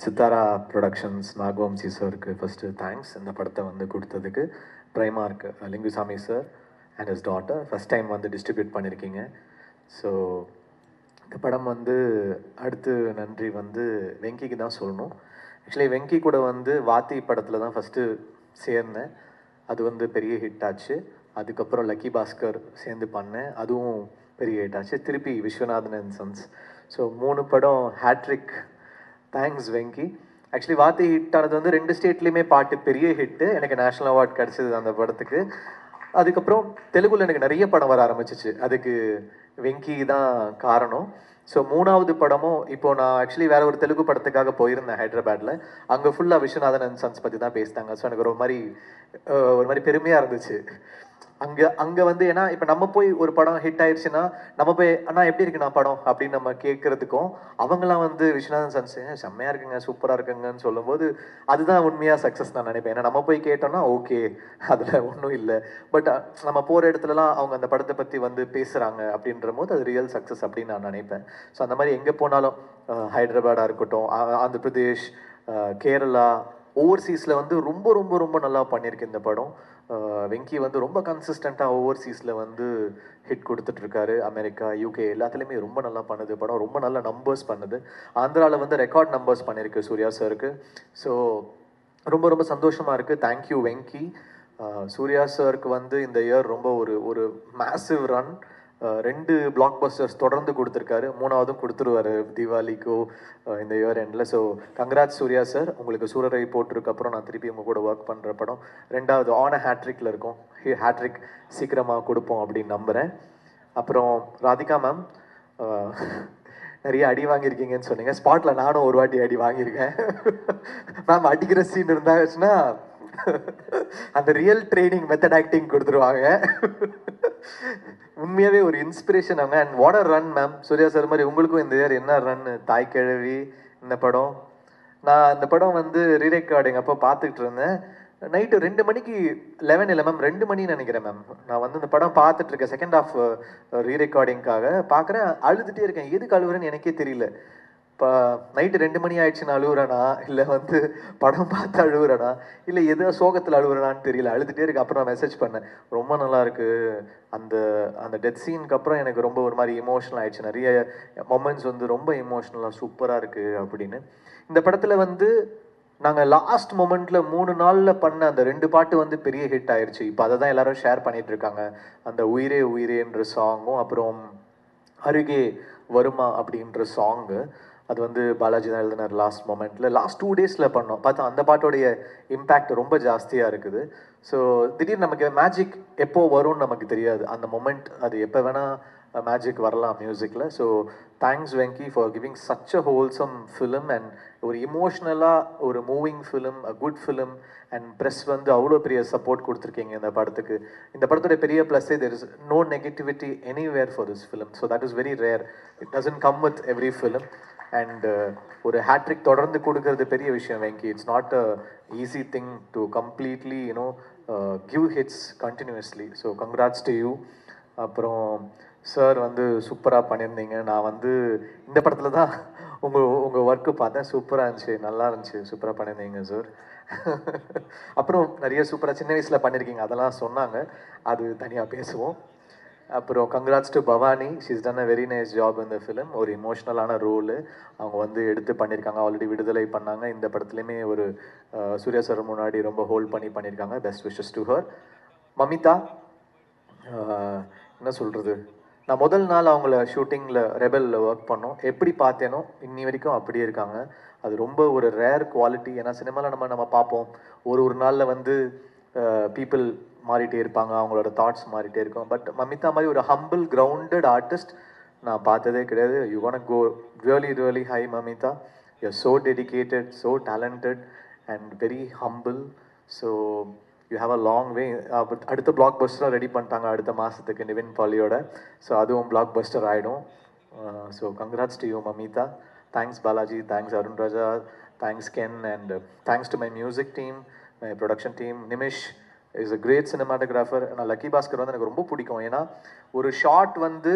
Sithara productions நாகவம்சி சாருக்கு first thanks இந்த படத்தை வந்து கொடுத்ததுக்கு. ப்ரைமார்க் Lingusamy sir and his daughter first time வந்து டிஸ்ட்ரிபியூட் பண்ணியிருக்கீங்க. ஸோ இந்த படம் வந்து அடுத்து நன்றி வந்து வெங்கிக்கு தான் சொல்லணும். ஆக்சுவலி வெங்கி கூட வந்து வாத்தி படத்தில் தான் ஃபஸ்ட்டு சேர்ந்தேன். அது வந்து பெரிய ஹிட் ஆச்சு. அதுக்கப்புறம் லக்கி பாஸ்கர் சேர்ந்து பண்ணேன், அதுவும் பெரிய ஹிட் ஆச்சு. திருப்பி விஸ்வநாதன் அண்ட் சன்ஸ். ஸோ 3 படம் ஹேட்ரிக். தேங்க்ஸ் வெங்கி. ஆக்சுவலி வாத்தி ஹிட் ஆனது வந்து 2 ஸ்டேட்லேயுமே பாட்டு பெரிய ஹிட்டு. எனக்கு நேஷ்னல் அவார்ட் கிடச்சிது அந்த படத்துக்கு. அதுக்கப்புறம் தெலுங்குல எனக்கு நிறைய படம் வர ஆரம்பிச்சிச்சு. அதுக்கு வெங்கி தான் காரணம். ஸோ 3வது படமும் இப்போ நான் ஆக்சுவலி வேற ஒரு தெலுங்கு படத்துக்காக போயிருந்தேன் ஹைதராபாத்தில். அங்கே ஃபுல்லாக விஸ்வநாதன் அண்ட் சன்ஸ் பற்றி தான் பேசிட்டாங்க. ஸோ எனக்கு ஒரு மாதிரி பெருமையாக இருந்துச்சு. அங்கே வந்து ஏன்னா இப்போ நம்ம போய் ஒரு படம் ஹிட் ஆயிடுச்சுன்னா நம்ம போய் அண்ணா எப்படி இருக்குண்ணா படம் அப்படின்னு நம்ம கேட்கறதுக்கும், அவங்களாம் வந்து விஸ்வநாதன் சன்ஸ் செம்மையாக இருக்குங்க சூப்பராக இருக்குங்கன்னு சொல்லும்போது அதுதான் உண்மையாக சக்ஸஸ் நான் நினைப்பேன். ஏன்னா நம்ம போய் கேட்டோம்னா ஓகே அதில் ஒன்றும் இல்லை, பட் நம்ம போகிற இடத்துலலாம் அவங்க அந்த படத்தை பற்றி வந்து பேசுகிறாங்க அப்படின்ற போது அது ரியல் சக்ஸஸ் அப்படின்னு நான் நினைப்பேன். ஸோ அந்த மாதிரி எங்கே போனாலும் ஹைதராபாடாக இருக்கட்டும், ஆந்திர பிரதேஷ், கேரளா, ஓவர்சீஸில் வந்து ரொம்ப ரொம்ப ரொம்ப நல்லா பண்ணியிருக்கு இந்த படம். வெங்கி வந்து ரொம்ப கன்சிஸ்டண்ட்டாக ஓவர்சீஸில் வந்து ஹிட் கொடுத்துட்ருக்காரு. அமெரிக்கா, யூகே எல்லாத்துலேயுமே ரொம்ப நல்லா பண்ணுது படம். ரொம்ப நல்ல நம்பர்ஸ் பண்ணுது. ஆந்திராவில் வந்து ரெக்கார்ட் நம்பர்ஸ் பண்ணியிருக்கு சூர்யா சாருக்கு. ஸோ ரொம்ப ரொம்ப சந்தோஷமாக இருக்குது. தேங்க்யூ வெங்கி. சூர்யா சாருக்கு வந்து இந்த இயர் ரொம்ப ஒரு மேசிவ் ரன். 2 பிளாக் பஸ்டர்ஸ் தொடர்ந்து கொடுத்துருக்காரு. 3வதும் கொடுத்துருவாரு தீபாவளிக்கோ இந்த இயர் எண்டில். So congrats Suriya sir. உங்களுக்கு சூரரை போட்டிருக்கு அப்புறம் நான் திருப்பி உங்கள் கூட ஒர்க் பண்ணுற படம் 2வது ஆன ஹேட்ரிக்கில் இருக்கும். ஹேட்ரிக் சீக்கிரமாக கொடுப்போம் அப்படின்னு நம்புகிறேன். அப்புறம் ராதிகா மேம், நிறைய அடி வாங்கியிருக்கீங்கன்னு சொன்னீங்க. ஸ்பாட்டில் நானும் ஒரு வாட்டி அடி வாங்கியிருக்கேன். மேம் அடிக்கிற சீன் இருந்தாச்சுன்னா அந்த ரியல் ட்ரைனிங் மெத்தட் ஆக்டிங் கொடுத்துருவாங்க. உண்மையாகவே ஒரு இன்ஸ்பிரேஷன் அவங்க. And what a run ma'am. Suriya sir மாதிரி உங்களுக்கும் இந்த இயர் என்ன ரன். தாய் கிழவி இந்த படம், நான் இந்த படம் வந்து ரீரெக்கார்டிங் அப்போ பார்த்துக்கிட்டு இருந்தேன். நைட்டு 2 மணிக்கு 11 இல்லை மேம் 2 மணின்னு நினைக்கிறேன் மேம். நான் வந்து இந்த படம் பார்த்துட்டு இருக்கேன் செகண்ட் ஹாஃப் ரீரெக்கார்டிங்காக பார்க்குறேன். அழுதுகிட்டே இருக்கேன். எதுக்கு அழுகுறேன்னு எனக்கே தெரியல. இப்போ நைட்டு 2 மணி ஆயிடுச்சுன்னு அழுகுறேனா, இல்லை வந்து படம் பார்த்து அழுகுறேனா, இல்லை எதோ சோகத்தில் அழுகுறேனான்னு தெரியல. அழுதுகிட்டே இருக்கு. அப்புறம் நான் மெசேஜ் பண்ணேன், ரொம்ப நல்லா இருக்கு அந்த அந்த டெத் சீனுக்கு அப்புறம் எனக்கு ரொம்ப ஒரு மாதிரி இமோஷனல் ஆயிடுச்சு. நிறைய மொமெண்ட்ஸ் வந்து ரொம்ப இமோஷ்னலாக சூப்பராக இருக்குது அப்படின்னு. இந்த படத்தில் வந்து நாங்கள் லாஸ்ட் மொமெண்ட்டில் 3 நாளில் பண்ண அந்த 2 பாட்டு வந்து பெரிய ஹிட் ஆயிடுச்சு. இப்போ அதை தான் எல்லாரும் ஷேர் பண்ணிட்டு இருக்காங்க. அந்த உயிரே உயிரேன்ற சாங்கும் அப்புறம் அருகே வருமா அப்படின்ற சாங்கு. அது வந்து பாலாஜி தான் எழுதினார் லாஸ்ட் மொமெண்ட்டில். லாஸ்ட் 2 டேஸில் பண்ணோம். பார்த்தா அந்த பாட்டோடைய இம்பேக்ட் ரொம்ப ஜாஸ்தியாக இருக்குது. ஸோ திடீர்னு நமக்கு மேஜிக் எப்போ வரும்னு நமக்கு தெரியாது. அந்த மொமெண்ட் அது எப்போ வேணால் மேஜிக் வரலாம் மியூசிக்கில். So thanks Venky for giving such a wholesome film and ஒரு இமோஷ்னலாக ஒரு moving film, a good film. And press வந்து அவ்வளோ பெரிய சப்போர்ட் கொடுத்துருக்கீங்க இந்த படத்துக்கு. இந்த படத்துடைய பெரிய ப்ளஸ்ஸே there is no negativity anywhere for this film. So that is very rare. It doesn't come with every film. And ஒரு ஹேட்ரிக் தொடர்ந்து கொடுக்கறது பெரிய விஷயம் Venky. It's not a easy thing to completely give hits continuously. So congrats to you. அப்புறம் sir வந்து சூப்பராக பண்ணியிருந்தீங்க. நான் வந்து இந்த படத்தில் தான் உங்கள் ஒர்க்கு பார்த்தேன். சூப்பராக இருந்துச்சு, நல்லா இருந்துச்சு, சூப்பராக பண்ணியிருந்தீங்க சார். அப்புறம் நிறைய சூப்பராக சின்ன வயசில் பண்ணியிருக்கீங்க, அதெல்லாம் சொன்னாங்க, அது தனியாக பேசுவோம். அப்புறம் congrats to Bhavani. She's done a very nice job இந்த ஃபிலிம். ஒரு இமோஷ்னலான ரோலு அவங்க வந்து எடுத்து பண்ணியிருக்காங்க. ஆல்ரெடி விடுதலை பண்ணாங்க. இந்த படத்துலையுமே ஒரு சூர்யா சார் முன்னாடி ரொம்ப ஹோல்ட் பண்ணியிருக்காங்க. Best wishes to her. Mamitha, என்ன சொல்கிறது, நான் முதல் நாள் அவங்கள ஷூட்டிங்கில் ரெபலில் ஒர்க் பண்ணோம். எப்படி பார்த்தேனோ இன்னி வரைக்கும் அப்படியே இருக்காங்க. அது ரொம்ப ஒரு ரேர் குவாலிட்டி. ஏன்னா சினிமாவில் நம்ம பார்ப்போம் ஒரு நாளில் வந்து பீப்புள் மாறிட்டே இருப்பாங்க, அவங்களோட தாட்ஸ் மாறிட்டே இருக்கும். பட் மமிதா மாதிரி ஒரு ஹம்பிள் கிரவுண்டட் ஆர்டிஸ்ட் நான் பார்த்ததே கிடையாது. You want go really really high Mamitha. You are so dedicated, so talented and very humble. So you have a long way. அடுத்த பிளாக் பஸ்டராக ரெடி பண்ணிட்டாங்க அடுத்த மாதத்துக்கு நிவின் பாலியோட. ஸோ அதுவும் பிளாக் பஸ்டர் ஆகிடும். So congrats to you Mamitha. Thanks Balaji, thanks Arun Raja, thanks Ken, and thanks to my music team, my production team. Nimish is a great cinematographer. நான் லக்கி பாஸ்கர் வந்து எனக்கு ரொம்ப பிடிக்கும். ஏன்னா ஒரு ஷார்ட் வந்து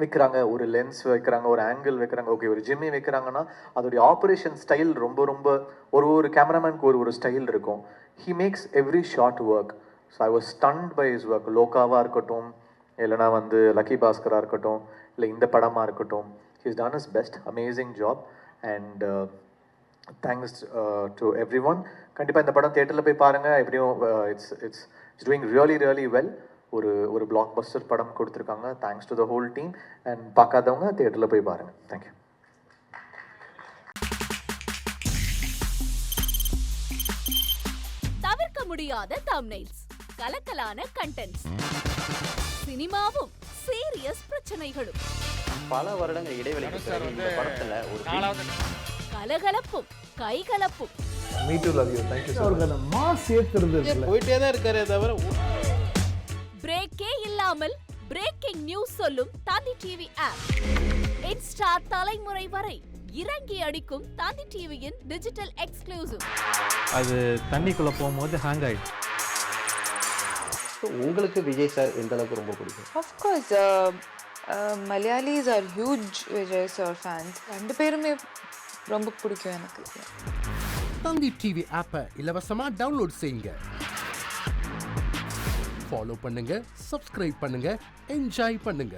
வைக்கிறாங்க, ஒரு லென்ஸ் வைக்கிறாங்க, ஒரு ஆங்கிள் வைக்கிறாங்க, ஓகே ஒரு ஜிம்மி வைக்கிறாங்கன்னா அதோடைய ஆப்ரேஷன் ஸ்டைல் ரொம்ப ரொம்ப ஒரு கேமராமேனுக்கு ஒரு ஸ்டைல் இருக்கும். He makes every shot work. So I was stunned by his work. லோகாவாக இருக்கட்டும், இல்லைனா வந்து லக்கி பாஸ்கராக இருக்கட்டும், இல்லை இந்த படமாக இருக்கட்டும், he's done is best. Amazing job and thanks to everyone. கண்டிப்பாக இந்த படம் தியேட்டரில் போய் பாருங்கள். எப்படியும் இட்ஸ் டூயிங் ரியலி வெல். ஒரு பிளாக் பஸ்டர் படம் கொடுத்துருக்காங்க. Thanks to the whole team. And பார்க்காதவங்க தியேட்டரில் போய் பாருங்கள். தேங்க்யூ. தவிர்க்க முடியாத தம்ப்நெயில்ஸ், கலக்கலான கண்டென்ட்ஸ், சினிமாவும் சீரியஸ் பிரச்சனைகளும், பல வருடங்கள் இடைவெளிக்கு பிறகு இந்த படத்துல ஒரு கலகலப்பும் கைகலப்பும். Me too, love you. Thank you so much. Mass ஏத்துறது போயிட்டே தான் இருக்காரே தவிர பிரேக்கே இல்லாமல் பிரேக்கிங் நியூஸ் சொல்லும் தந்தி டிவி ஆப். இன்ஸ்டா தலைமுறை வரை இறங்கி அடிக்கும் தந்தி டிவியின் டிஜிட்டல் எக்ஸ்க்ளூசிவ். அது தண்ணிக்குள்ள போகும்போது ஹேங் ஆயிடுச்சு. உங்களுக்கு விஜய் சார் எந்த அளவுக்கு ரொம்ப பிடிக்கும்? Of course, Malayalis are huge Vijay sir fans. ரெண்டு பேருமே ரொம்ப பிடிக்கும் எனக்கு. தந்தி டிவி ஆப்பை இலவசமா டவுன்லோட் செய்யுங்க. ஃபாலோ பண்ணுங்க, சப்ஸ்கிரைப் பண்ணுங்க, என்ஜாய் பண்ணுங்க.